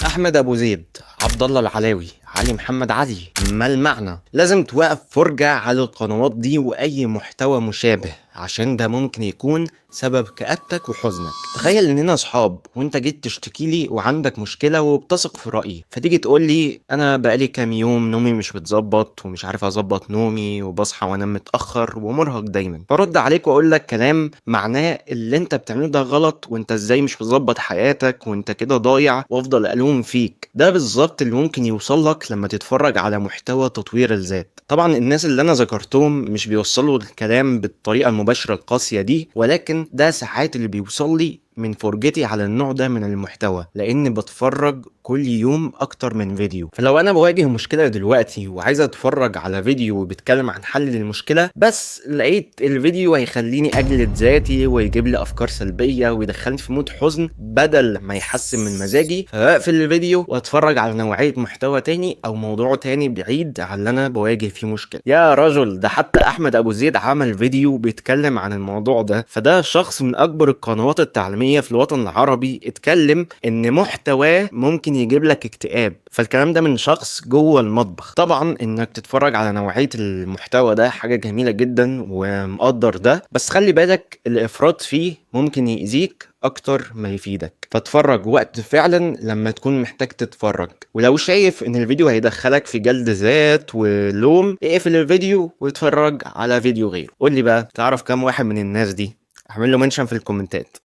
احمد ابو زيد، عبد الله العلاوي، علي محمد علي. ما المعنى؟ لازم توقف فرجة على القنوات دي واي محتوى مشابه، عشان ده ممكن يكون سبب كآبتك وحزنك. تخيل اننا اصحاب وانت جيت تشتكي لي وعندك مشكلة وبتثق في رأيي، فتيجي تقول لي انا بقالي كام يوم نومي مش متظبط ومش عارف اظبط نومي وبصحى وانام متأخر ومرهق دايما. برد عليك واقول لك كلام معناه اللي انت بتعمله ده غلط، وانت ازاي مش مظبط حياتك وانت كده ضايع، وافضل الوم فيك. ده بالظبط اللي ممكن يوصل لك لما تتفرج على محتوى تطوير الذات. طبعا الناس اللي انا ذكرتهم مش بيوصلوا الكلام بالطريقة المباشرة القاسية دي، ولكن ده ساعات اللي بيوصل لي من فرجتي على النوع ده من المحتوى، لاني بتفرج كل يوم اكتر من فيديو. فلو انا بواجه مشكلة دلوقتي وعايز اتفرج على فيديو بيتكلم عن حل للمشكلة، بس لقيت الفيديو هيخليني اجلد ذاتي ويجيب لي افكار سلبية ويدخلني في مود حزن بدل ما يحسن من مزاجي، فبقفل الفيديو واتفرج على نوعية محتوى تاني او موضوع تاني بعيد عن اللي انا بواجه فيه مشكلة. يا رجل، ده حتى احمد ابو زيد عمل فيديو بيتكلم عن الموضوع ده. فده شخص من اكبر القنوات التعليمية في الوطن العربي اتكلم ان محتواه ممكن يجيب لك اكتئاب. فالكلام ده من شخص جوه المطبخ. طبعا انك تتفرج على نوعية المحتوى ده حاجة جميلة جدا ومقدر ده، بس خلي بالك الافراط فيه ممكن يأذيك اكتر ما يفيدك. فاتفرج وقت فعلا لما تكون محتاج تتفرج، ولو شايف ان الفيديو هيدخلك في جلد ذات ولوم، اقفل الفيديو واتفرج على فيديو غيره. قول لي بقى، تعرف كام واحد من الناس دي؟ اعمل له منشن في الكومنتات.